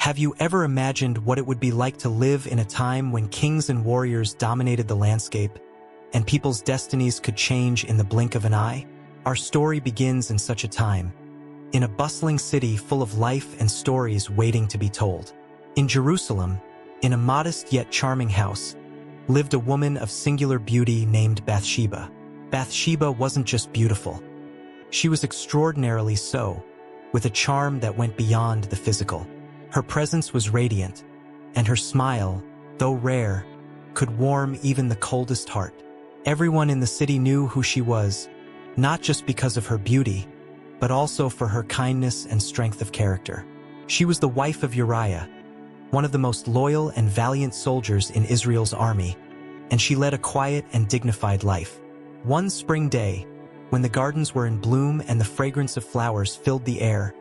Have you ever imagined what it would be like to live in a time when kings and warriors dominated the landscape, and people's destinies could change in the blink of an eye? Our story begins in such a time, in a bustling city full of life and stories waiting to be told. In Jerusalem, in a modest yet charming house, lived a woman of singular beauty named Bathsheba. Bathsheba wasn't just beautiful. She was extraordinarily so, with a charm that went beyond the physical. Her presence was radiant, and her smile, though rare, could warm even the coldest heart. Everyone in the city knew who she was, not just because of her beauty, but also for her kindness and strength of character. She was the wife of Uriah, one of the most loyal and valiant soldiers in Israel's army, and she led a quiet and dignified life. One spring day, when the gardens were in bloom and the fragrance of flowers filled the air,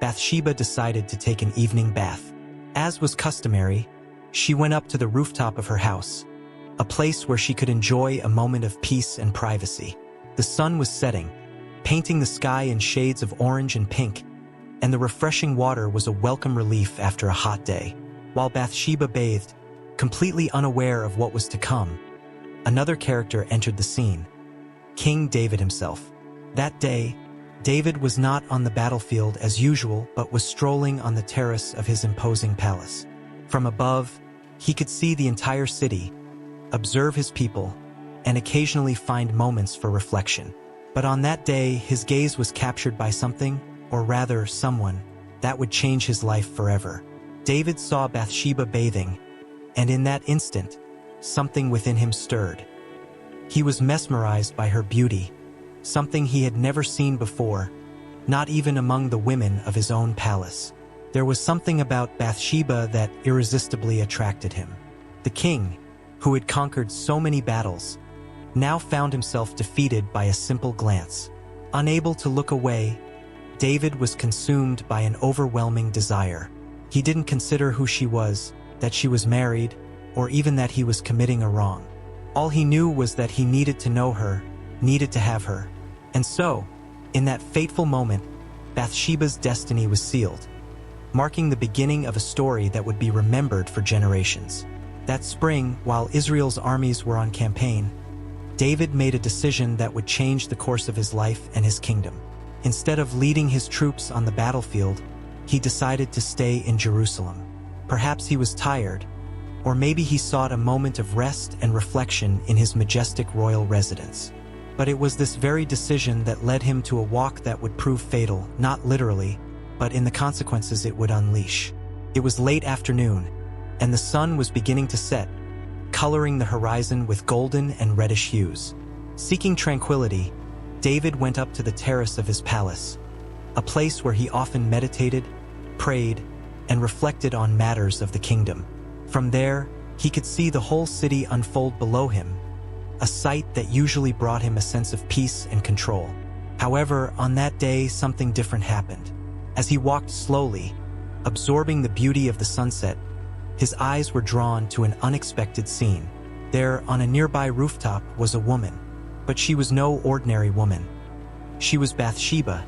Bathsheba decided to take an evening bath. As was customary, she went up to the rooftop of her house, a place where she could enjoy a moment of peace and privacy. The sun was setting, painting the sky in shades of orange and pink, and the refreshing water was a welcome relief after a hot day. While Bathsheba bathed, completely unaware of what was to come, another character entered the scene: King David himself. That day, David was not on the battlefield as usual, but was strolling on the terrace of his imposing palace. From above, he could see the entire city, observe his people, and occasionally find moments for reflection. But on that day, his gaze was captured by something, or rather someone, that would change his life forever. David saw Bathsheba bathing, and in that instant, something within him stirred. He was mesmerized by her beauty, something he had never seen before, not even among the women of his own palace. There was something about Bathsheba that irresistibly attracted him. The king, who had conquered so many battles, now found himself defeated by a simple glance. Unable to look away, David was consumed by an overwhelming desire. He didn't consider who she was, that she was married, or even that he was committing a wrong. All he knew was that he needed to know her, needed to have her. And so, in that fateful moment, Bathsheba's destiny was sealed, marking the beginning of a story that would be remembered for generations. That spring, while Israel's armies were on campaign, David made a decision that would change the course of his life and his kingdom. Instead of leading his troops on the battlefield, he decided to stay in Jerusalem. Perhaps he was tired, or maybe he sought a moment of rest and reflection in his majestic royal residence. But it was this very decision that led him to a walk that would prove fatal, not literally, but in the consequences it would unleash. It was late afternoon, and the sun was beginning to set, coloring the horizon with golden and reddish hues. Seeking tranquility, David went up to the terrace of his palace, a place where he often meditated, prayed, and reflected on matters of the kingdom. From there, he could see the whole city unfold below him, a sight that usually brought him a sense of peace and control. However, on that day, something different happened. As he walked slowly, absorbing the beauty of the sunset, his eyes were drawn to an unexpected scene. There, on a nearby rooftop, was a woman, but she was no ordinary woman. She was Bathsheba,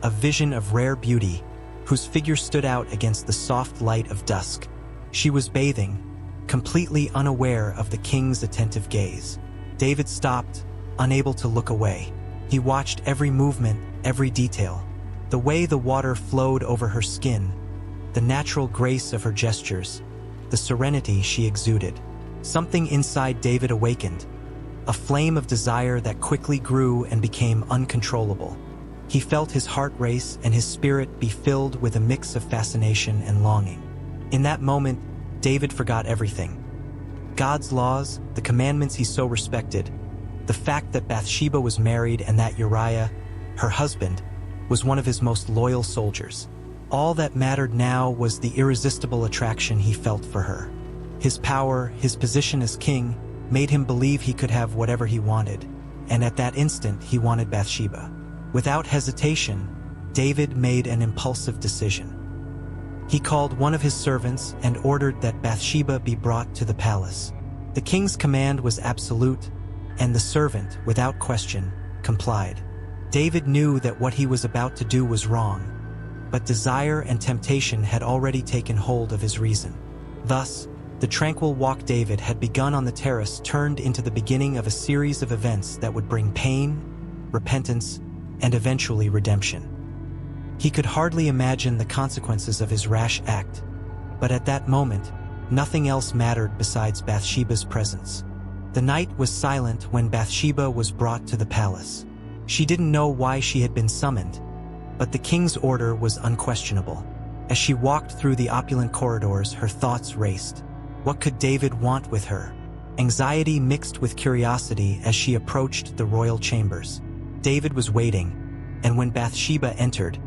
a vision of rare beauty, whose figure stood out against the soft light of dusk. She was bathing, completely unaware of the king's attentive gaze. David stopped, unable to look away. He watched every movement, every detail. The way the water flowed over her skin, the natural grace of her gestures, the serenity she exuded. Something inside David awakened, a flame of desire that quickly grew and became uncontrollable. He felt his heart race and his spirit be filled with a mix of fascination and longing. In that moment, David forgot everything. God's laws, the commandments he so respected, the fact that Bathsheba was married and that Uriah, her husband, was one of his most loyal soldiers. All that mattered now was the irresistible attraction he felt for her. His power, his position as king, made him believe he could have whatever he wanted, and at that instant he wanted Bathsheba. Without hesitation, David made an impulsive decision. He called one of his servants and ordered that Bathsheba be brought to the palace. The king's command was absolute, and the servant, without question, complied. David knew that what he was about to do was wrong, but desire and temptation had already taken hold of his reason. Thus, the tranquil walk David had begun on the terrace turned into the beginning of a series of events that would bring pain, repentance, and eventually redemption. He could hardly imagine the consequences of his rash act, but at that moment, nothing else mattered besides Bathsheba's presence. The night was silent when Bathsheba was brought to the palace. She didn't know why she had been summoned, but the king's order was unquestionable. As she walked through the opulent corridors, her thoughts raced. What could David want with her? Anxiety mixed with curiosity as she approached the royal chambers. David was waiting, and when Bathsheba entered,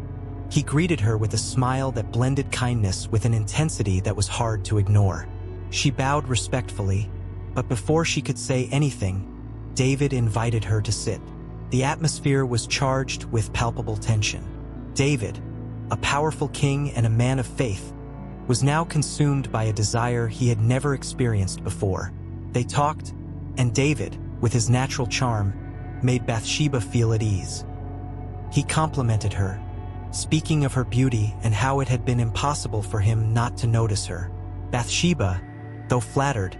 he greeted her with a smile that blended kindness with an intensity that was hard to ignore. She bowed respectfully, but before she could say anything, David invited her to sit. The atmosphere was charged with palpable tension. David, a powerful king and a man of faith, was now consumed by a desire he had never experienced before. They talked, and David, with his natural charm, made Bathsheba feel at ease. He complimented her, speaking of her beauty and how it had been impossible for him not to notice her. Bathsheba, though flattered,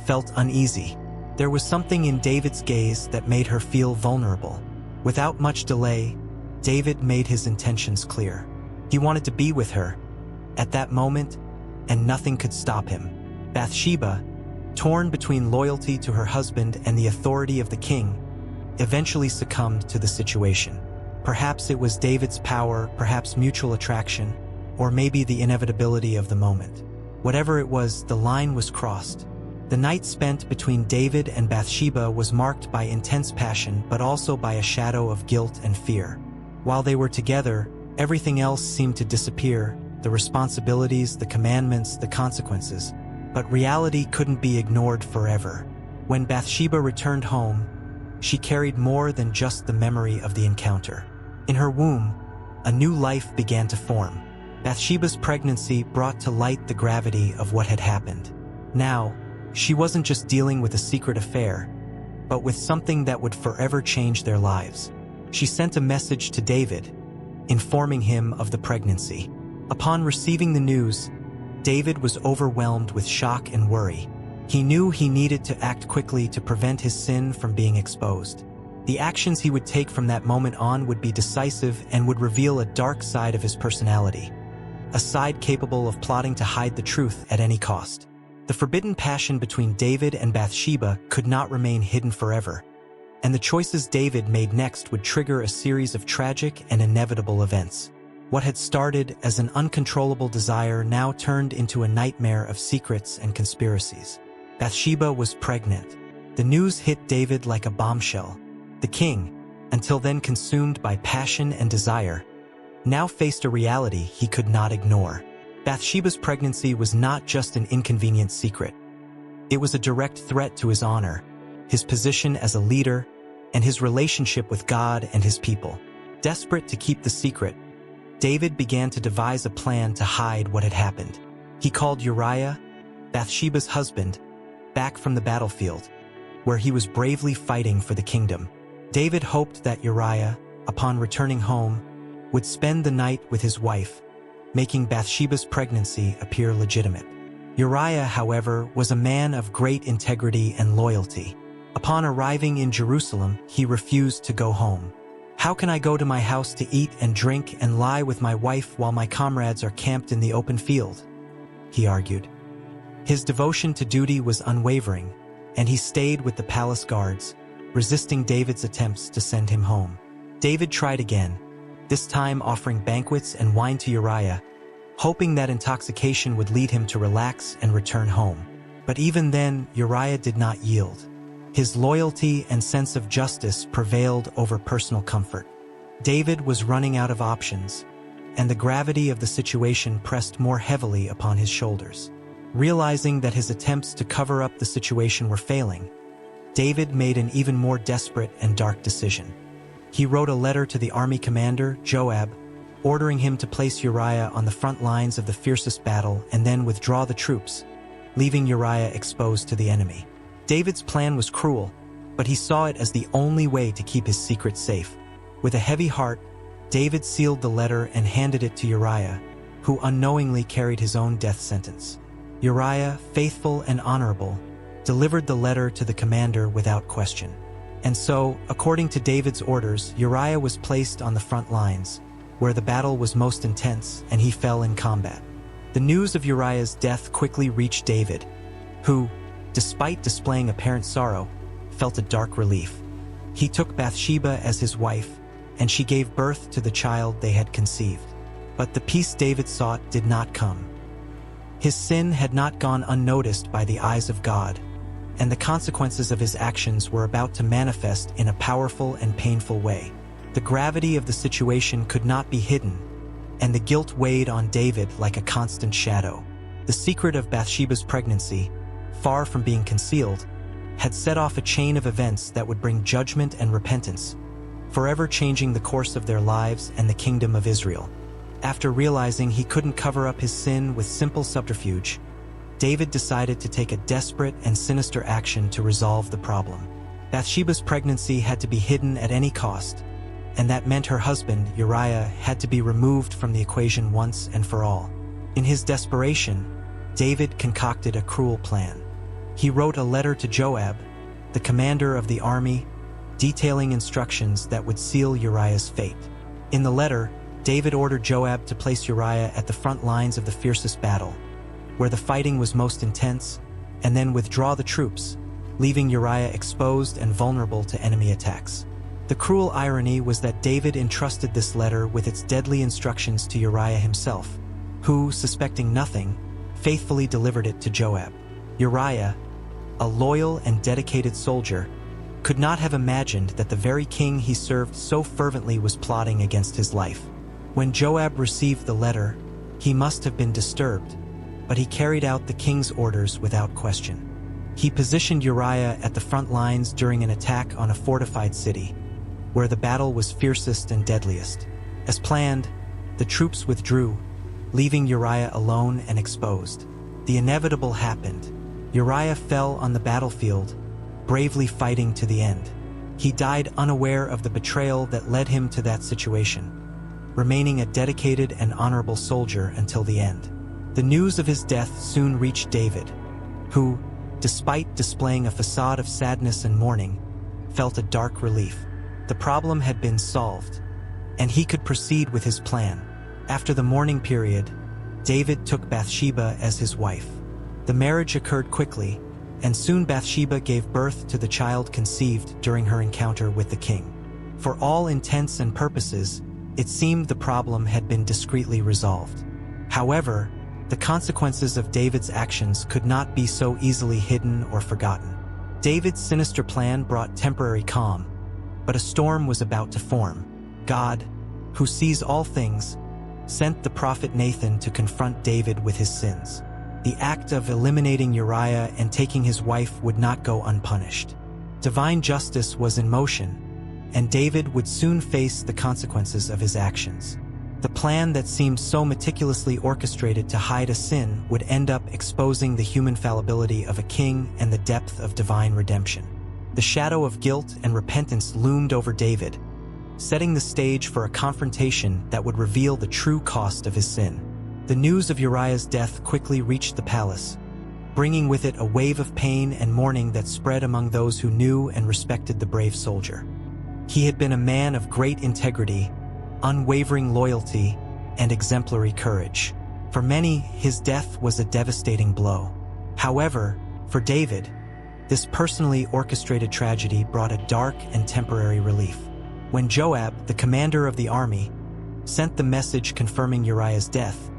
felt uneasy. There was something in David's gaze that made her feel vulnerable. Without much delay, David made his intentions clear. He wanted to be with her at that moment, and nothing could stop him. Bathsheba, torn between loyalty to her husband and the authority of the king, eventually succumbed to the situation. Perhaps it was David's power, perhaps mutual attraction, or maybe the inevitability of the moment. Whatever it was, the line was crossed. The night spent between David and Bathsheba was marked by intense passion, but also by a shadow of guilt and fear. While they were together, everything else seemed to disappear, the responsibilities, the commandments, the consequences. But reality couldn't be ignored forever. When Bathsheba returned home, she carried more than just the memory of the encounter. In her womb, a new life began to form. Bathsheba's pregnancy brought to light the gravity of what had happened. Now, she wasn't just dealing with a secret affair, but with something that would forever change their lives. She sent a message to David, informing him of the pregnancy. Upon receiving the news, David was overwhelmed with shock and worry. He knew he needed to act quickly to prevent his sin from being exposed. The actions he would take from that moment on would be decisive and would reveal a dark side of his personality, a side capable of plotting to hide the truth at any cost. The forbidden passion between David and Bathsheba could not remain hidden forever, and the choices David made next would trigger a series of tragic and inevitable events. What had started as an uncontrollable desire now turned into a nightmare of secrets and conspiracies. Bathsheba was pregnant. The news hit David like a bombshell. The king, until then consumed by passion and desire, now faced a reality he could not ignore. Bathsheba's pregnancy was not just an inconvenient secret. It was a direct threat to his honor, his position as a leader, and his relationship with God and his people. Desperate to keep the secret, David began to devise a plan to hide what had happened. He called Uriah, Bathsheba's husband, back from the battlefield, where he was bravely fighting for the kingdom. David hoped that Uriah, upon returning home, would spend the night with his wife, making Bathsheba's pregnancy appear legitimate. Uriah, however, was a man of great integrity and loyalty. Upon arriving in Jerusalem, he refused to go home. "How can I go to my house to eat and drink and lie with my wife while my comrades are camped in the open field?" he argued. His devotion to duty was unwavering, and he stayed with the palace guards, resisting David's attempts to send him home. David tried again, this time offering banquets and wine to Uriah, hoping that intoxication would lead him to relax and return home. But even then, Uriah did not yield. His loyalty and sense of justice prevailed over personal comfort. David was running out of options, and the gravity of the situation pressed more heavily upon his shoulders. Realizing that his attempts to cover up the situation were failing, David made an even more desperate and dark decision. He wrote a letter to the army commander, Joab, ordering him to place Uriah on the front lines of the fiercest battle and then withdraw the troops, leaving Uriah exposed to the enemy. David's plan was cruel, but he saw it as the only way to keep his secret safe. With a heavy heart, David sealed the letter and handed it to Uriah, who unknowingly carried his own death sentence. Uriah, faithful and honorable, delivered the letter to the commander without question. And so, according to David's orders, Uriah was placed on the front lines, where the battle was most intense, and he fell in combat. The news of Uriah's death quickly reached David, who, despite displaying apparent sorrow, felt a dark relief. He took Bathsheba as his wife, and she gave birth to the child they had conceived. But the peace David sought did not come. His sin had not gone unnoticed by the eyes of God, and the consequences of his actions were about to manifest in a powerful and painful way. The gravity of the situation could not be hidden, and the guilt weighed on David like a constant shadow. The secret of Bathsheba's pregnancy, far from being concealed, had set off a chain of events that would bring judgment and repentance, forever changing the course of their lives and the kingdom of Israel. After realizing he couldn't cover up his sin with simple subterfuge, David decided to take a desperate and sinister action to resolve the problem. Bathsheba's pregnancy had to be hidden at any cost, and that meant her husband, Uriah, had to be removed from the equation once and for all. In his desperation, David concocted a cruel plan. He wrote a letter to Joab, the commander of the army, detailing instructions that would seal Uriah's fate. In the letter, David ordered Joab to place Uriah at the front lines of the fiercest battle, where the fighting was most intense, and then withdraw the troops, leaving Uriah exposed and vulnerable to enemy attacks. The cruel irony was that David entrusted this letter with its deadly instructions to Uriah himself, who, suspecting nothing, faithfully delivered it to Joab. Uriah, a loyal and dedicated soldier, could not have imagined that the very king he served so fervently was plotting against his life. When Joab received the letter, he must have been disturbed, but he carried out the king's orders without question. He positioned Uriah at the front lines during an attack on a fortified city, where the battle was fiercest and deadliest. As planned, the troops withdrew, leaving Uriah alone and exposed. The inevitable happened. Uriah fell on the battlefield, bravely fighting to the end. He died unaware of the betrayal that led him to that situation, remaining a dedicated and honorable soldier until the end. The news of his death soon reached David, who, despite displaying a facade of sadness and mourning, felt a dark relief. The problem had been solved, and he could proceed with his plan. After the mourning period, David took Bathsheba as his wife. The marriage occurred quickly, and soon Bathsheba gave birth to the child conceived during her encounter with the king. For all intents and purposes, it seemed the problem had been discreetly resolved. However, the consequences of David's actions could not be so easily hidden or forgotten. David's sinister plan brought temporary calm, but a storm was about to form. God, who sees all things, sent the prophet Nathan to confront David with his sins. The act of eliminating Uriah and taking his wife would not go unpunished. Divine justice was in motion, and David would soon face the consequences of his actions. The plan that seemed so meticulously orchestrated to hide a sin would end up exposing the human fallibility of a king and the depth of divine redemption. The shadow of guilt and repentance loomed over David, setting the stage for a confrontation that would reveal the true cost of his sin. The news of Uriah's death quickly reached the palace, bringing with it a wave of pain and mourning that spread among those who knew and respected the brave soldier. He had been a man of great integrity, unwavering loyalty, and exemplary courage. For many, his death was a devastating blow. However, for David, this personally orchestrated tragedy brought a dark and temporary relief. When Joab, the commander of the army, sent the message confirming Uriah's death,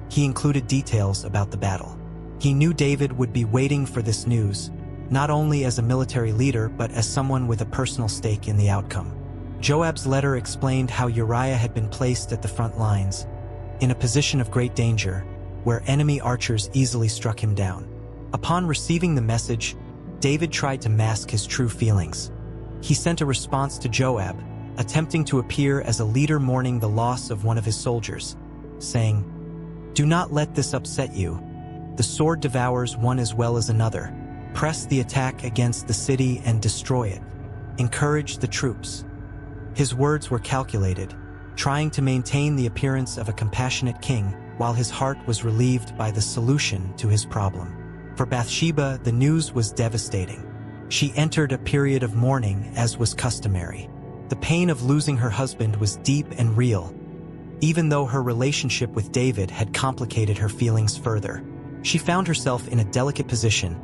he included details about the battle. He knew David would be waiting for this news, not only as a military leader but as someone with a personal stake in the outcome. Joab's letter explained how Uriah had been placed at the front lines, in a position of great danger, where enemy archers easily struck him down. Upon receiving the message, David tried to mask his true feelings. He sent a response to Joab, attempting to appear as a leader mourning the loss of one of his soldiers, saying, "Do not let this upset you. The sword devours one as well as another. Press the attack against the city and destroy it. Encourage the troops." His words were calculated, trying to maintain the appearance of a compassionate king while his heart was relieved by the solution to his problem. For Bathsheba, the news was devastating. She entered a period of mourning, as was customary. The pain of losing her husband was deep and real, even though her relationship with David had complicated her feelings further. She found herself in a delicate position,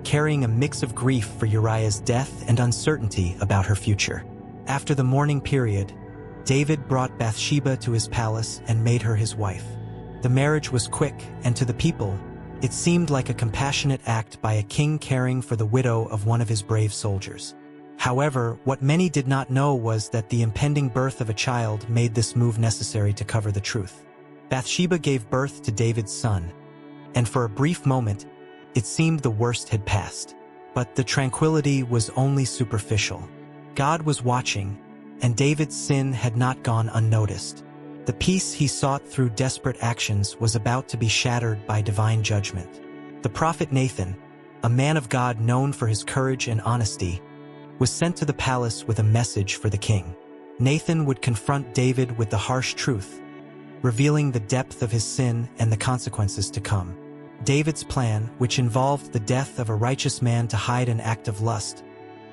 carrying a mix of grief for Uriah's death and uncertainty about her future. After the mourning period, David brought Bathsheba to his palace and made her his wife. The marriage was quick, and to the people, it seemed like a compassionate act by a king caring for the widow of one of his brave soldiers. However, what many did not know was that the impending birth of a child made this move necessary to cover the truth. Bathsheba gave birth to David's son, and for a brief moment, it seemed the worst had passed. But the tranquility was only superficial. God was watching, and David's sin had not gone unnoticed. The peace he sought through desperate actions was about to be shattered by divine judgment. The prophet Nathan, a man of God known for his courage and honesty, was sent to the palace with a message for the king. Nathan would confront David with the harsh truth, revealing the depth of his sin and the consequences to come. David's plan, which involved the death of a righteous man to hide an act of lust,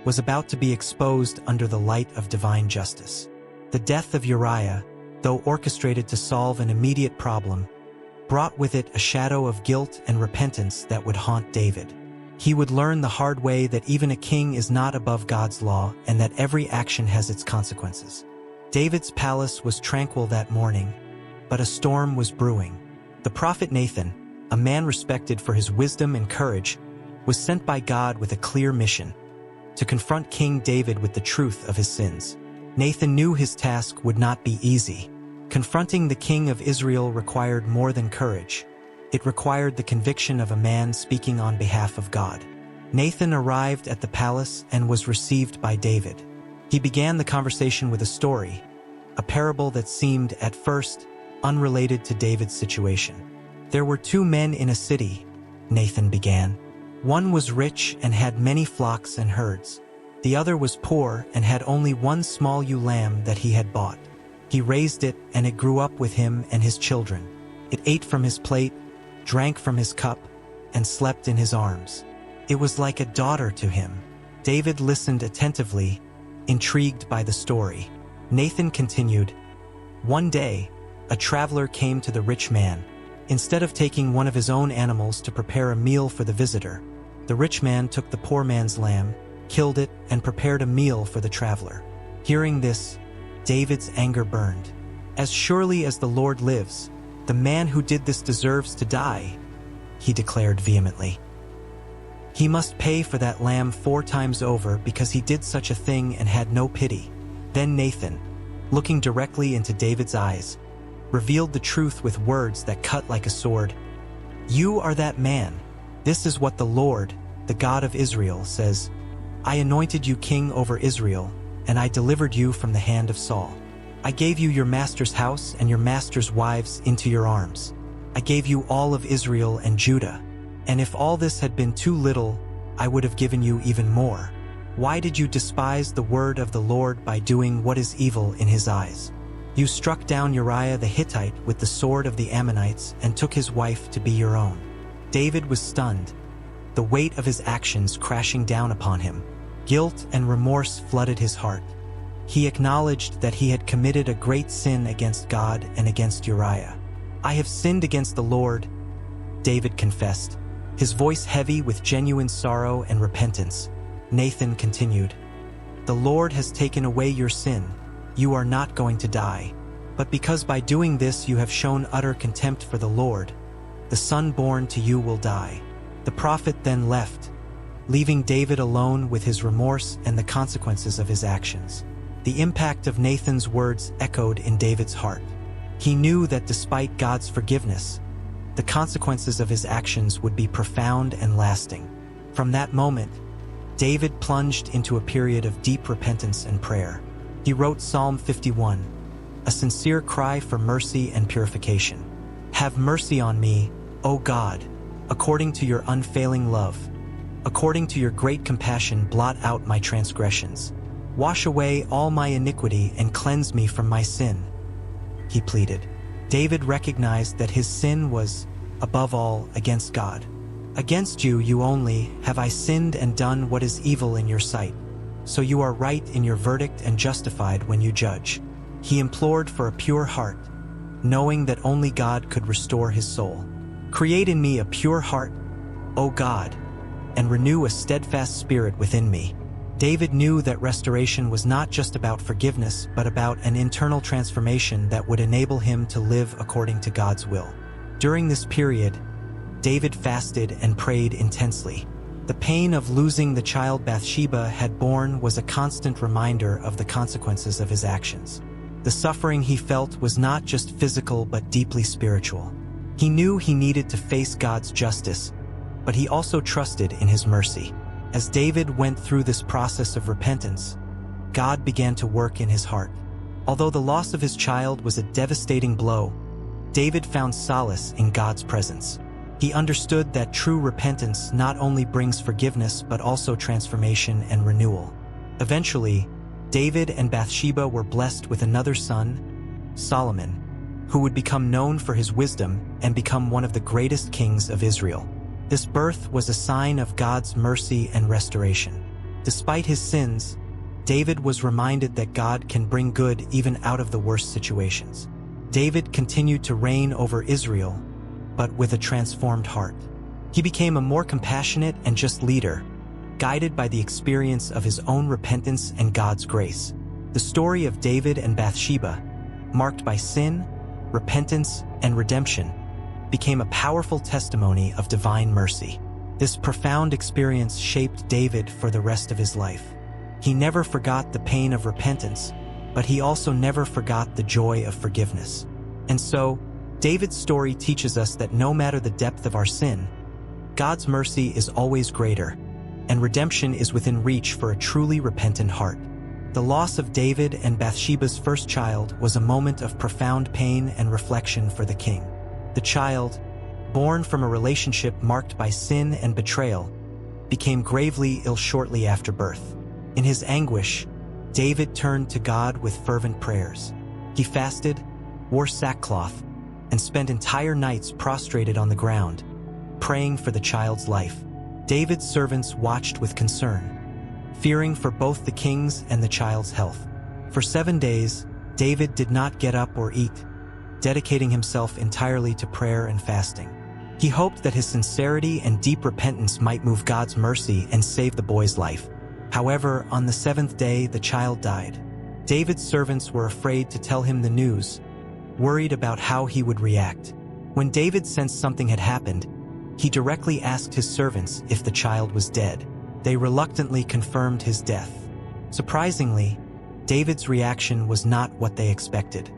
was about to be exposed under the light of divine justice. The death of Uriah, though orchestrated to solve an immediate problem, brought with it a shadow of guilt and repentance that would haunt David. He would learn the hard way that even a king is not above God's law and that every action has its consequences. David's palace was tranquil that morning, but a storm was brewing. The prophet Nathan, a man respected for his wisdom and courage, was sent by God with a clear mission: to confront King David with the truth of his sins. Nathan knew his task would not be easy. Confronting the king of Israel required more than courage. It required the conviction of a man speaking on behalf of God. Nathan arrived at the palace and was received by David. He began the conversation with a story, a parable that seemed, at first, unrelated to David's situation. "There were two men in a city," Nathan began. "One was rich and had many flocks and herds. The other was poor and had only one small ewe lamb that he had bought. He raised it, and it grew up with him and his children. It ate from his plate, drank from his cup, and slept in his arms. It was like a daughter to him." David listened attentively, intrigued by the story. Nathan continued, "One day, a traveler came to the rich man. Instead of taking one of his own animals to prepare a meal for the visitor, the rich man took the poor man's lamb, killed it, and prepared a meal for the traveler." Hearing this, David's anger burned. "As surely as the Lord lives, the man who did this deserves to die," he declared vehemently. "He must pay for that lamb 4 times over because he did such a thing and had no pity." Then Nathan, looking directly into David's eyes, revealed the truth with words that cut like a sword. "You are that man. This is what the Lord, the God of Israel, says. I anointed you king over Israel, and I delivered you from the hand of Saul. I gave you your master's house and your master's wives into your arms. I gave you all of Israel and Judah. And if all this had been too little, I would have given you even more. Why did you despise the word of the Lord by doing what is evil in his eyes? You struck down Uriah the Hittite with the sword of the Ammonites and took his wife to be your own." David was stunned, the weight of his actions crashing down upon him. Guilt and remorse flooded his heart. He acknowledged that he had committed a great sin against God and against Uriah. "I have sinned against the Lord," David confessed, his voice heavy with genuine sorrow and repentance. Nathan continued, "The Lord has taken away your sin. You are not going to die. But because by doing this you have shown utter contempt for the Lord, the son born to you will die." The prophet then left, leaving David alone with his remorse and the consequences of his actions. The impact of Nathan's words echoed in David's heart. He knew that despite God's forgiveness, the consequences of his actions would be profound and lasting. From that moment, David plunged into a period of deep repentance and prayer. He wrote Psalm 51, a sincere cry for mercy and purification. "Have mercy on me, O God, according to your unfailing love. According to your great compassion, blot out my transgressions. Wash away all my iniquity and cleanse me from my sin. he pleaded. David recognized that his sin was, above all, against God. Against you, you only, have I sinned and done what is evil in your sight. So you are right in your verdict and justified when you judge. He implored for a pure heart, knowing that only God could restore his soul. Create in me a pure heart, O God, and renew a steadfast spirit within me. David knew that restoration was not just about forgiveness, but about an internal transformation that would enable him to live according to God's will. During this period, David fasted and prayed intensely. The pain of losing the child Bathsheba had borne was a constant reminder of the consequences of his actions. The suffering he felt was not just physical but deeply spiritual. He knew he needed to face God's justice, but he also trusted in his mercy. As David went through this process of repentance, God began to work in his heart. Although the loss of his child was a devastating blow, David found solace in God's presence. He understood that true repentance not only brings forgiveness but also transformation and renewal. Eventually, David and Bathsheba were blessed with another son, Solomon, who would become known for his wisdom and become one of the greatest kings of Israel. This birth was a sign of God's mercy and restoration. Despite his sins, David was reminded that God can bring good even out of the worst situations. David continued to reign over Israel, but with a transformed heart. He became a more compassionate and just leader, guided by the experience of his own repentance and God's grace. The story of David and Bathsheba, marked by sin, repentance, and redemption, became a powerful testimony of divine mercy. This profound experience shaped David for the rest of his life. He never forgot the pain of repentance, but he also never forgot the joy of forgiveness. And so, David's story teaches us that no matter the depth of our sin, God's mercy is always greater, and redemption is within reach for a truly repentant heart. The loss of David and Bathsheba's first child was a moment of profound pain and reflection for the king. The child, born from a relationship marked by sin and betrayal, became gravely ill shortly after birth. In his anguish, David turned to God with fervent prayers. He fasted, wore sackcloth, and spent entire nights prostrated on the ground, praying for the child's life. David's servants watched with concern, fearing for both the king's and the child's health. For 7 days, David did not get up or eat, dedicating himself entirely to prayer and fasting. He hoped that his sincerity and deep repentance might move God's mercy and save the boy's life. However, on the 7th day, the child died. David's servants were afraid to tell him the news, worried about how he would react. When David sensed something had happened, he directly asked his servants if the child was dead. They reluctantly confirmed his death. Surprisingly, David's reaction was not what they expected.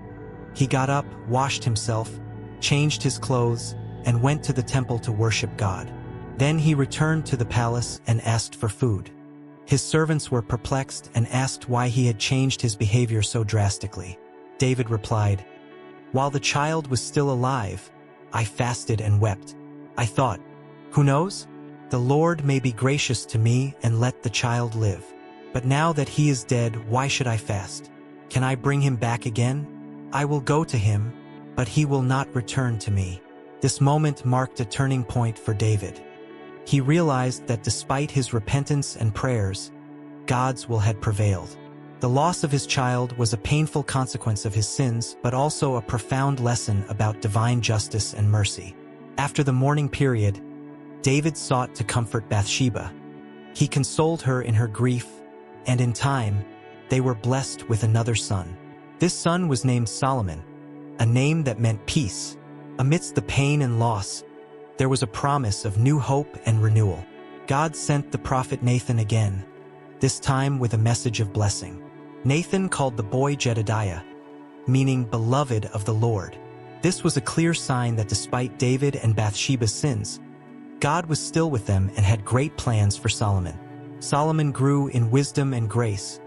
He got up, washed himself, changed his clothes, and went to the temple to worship God. Then he returned to the palace and asked for food. His servants were perplexed and asked why he had changed his behavior so drastically. David replied, "While the child was still alive, I fasted and wept. I thought, who knows? The Lord may be gracious to me and let the child live. But now that he is dead, why should I fast? Can I bring him back again? I will go to him, but he will not return to me." This moment marked a turning point for David. He realized that despite his repentance and prayers, God's will had prevailed. The loss of his child was a painful consequence of his sins, but also a profound lesson about divine justice and mercy. After the mourning period, David sought to comfort Bathsheba. He consoled her in her grief, and in time, they were blessed with another son. This son was named Solomon, a name that meant peace. Amidst the pain and loss, there was a promise of new hope and renewal. God sent the prophet Nathan again, this time with a message of blessing. Nathan called the boy Jedediah, meaning beloved of the Lord. This was a clear sign that despite David and Bathsheba's sins, God was still with them and had great plans for Solomon. Solomon grew in wisdom and grace,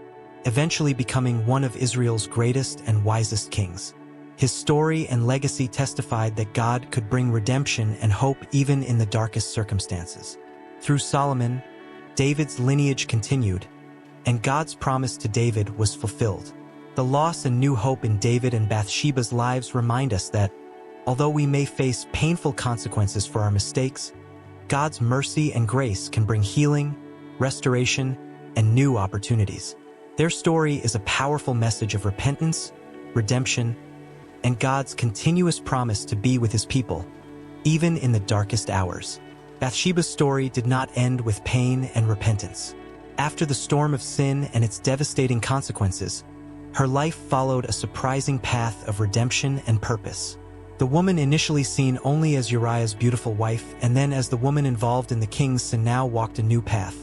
eventually becoming one of Israel's greatest and wisest kings. His story and legacy testified that God could bring redemption and hope even in the darkest circumstances. Through Solomon, David's lineage continued, and God's promise to David was fulfilled. The loss and new hope in David and Bathsheba's lives remind us that, although we may face painful consequences for our mistakes, God's mercy and grace can bring healing, restoration, and new opportunities. Their story is a powerful message of repentance, redemption, and God's continuous promise to be with His people, even in the darkest hours. Bathsheba's story did not end with pain and repentance. After the storm of sin and its devastating consequences, her life followed a surprising path of redemption and purpose. The woman initially seen only as Uriah's beautiful wife and then as the woman involved in the king's sin now walked a new path,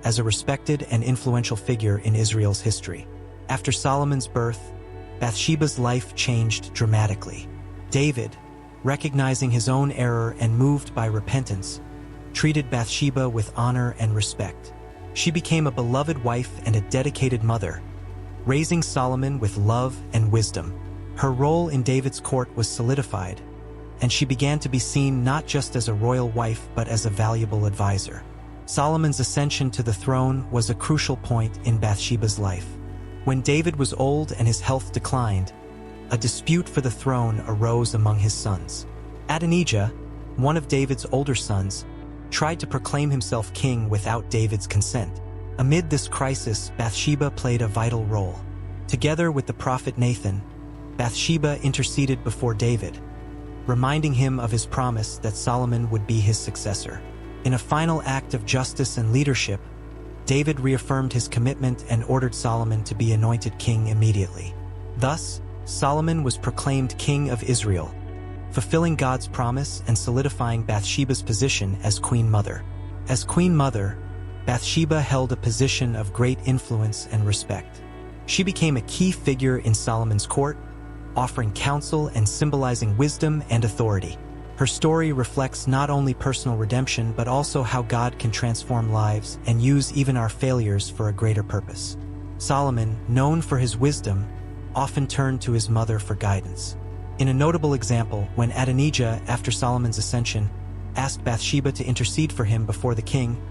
as a respected and influential figure in Israel's history. After Solomon's birth, Bathsheba's life changed dramatically. David, recognizing his own error and moved by repentance, treated Bathsheba with honor and respect. She became a beloved wife and a dedicated mother, raising Solomon with love and wisdom. Her role in David's court was solidified, and she began to be seen not just as a royal wife but as a valuable advisor. Solomon's ascension to the throne was a crucial point in Bathsheba's life. When David was old and his health declined, a dispute for the throne arose among his sons. Adonijah, one of David's older sons, tried to proclaim himself king without David's consent. Amid this crisis, Bathsheba played a vital role. Together with the prophet Nathan, Bathsheba interceded before David, reminding him of his promise that Solomon would be his successor. In a final act of justice and leadership, David reaffirmed his commitment and ordered Solomon to be anointed king immediately. Thus, Solomon was proclaimed king of Israel, fulfilling God's promise and solidifying Bathsheba's position as queen mother. As queen mother, Bathsheba held a position of great influence and respect. She became a key figure in Solomon's court, offering counsel and symbolizing wisdom and authority. Her story reflects not only personal redemption but also how God can transform lives and use even our failures for a greater purpose. Solomon, known for his wisdom, often turned to his mother for guidance. In a notable example, when Adonijah, after Solomon's ascension, asked Bathsheba to intercede for him before the king,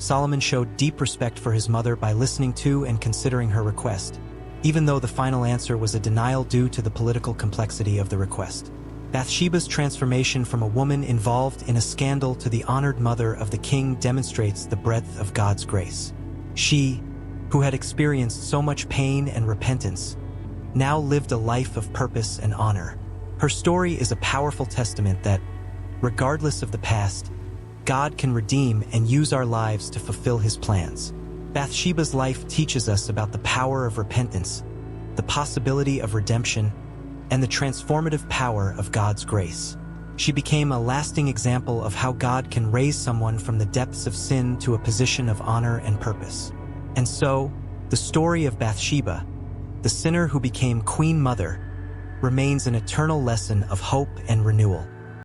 Solomon showed deep respect for his mother by listening to and considering her request, even though the final answer was a denial due to the political complexity of the request. Bathsheba's transformation from a woman involved in a scandal to the honored mother of the king demonstrates the breadth of God's grace. She, who had experienced so much pain and repentance, now lived a life of purpose and honor. Her story is a powerful testament that, regardless of the past, God can redeem and use our lives to fulfill His plans. Bathsheba's life teaches us about the power of repentance, the possibility of redemption, and the transformative power of God's grace. She became a lasting example of how God can raise someone from the depths of sin to a position of honor and purpose. And so, the story of Bathsheba, the sinner who became Queen Mother, remains an eternal lesson of hope and renewal.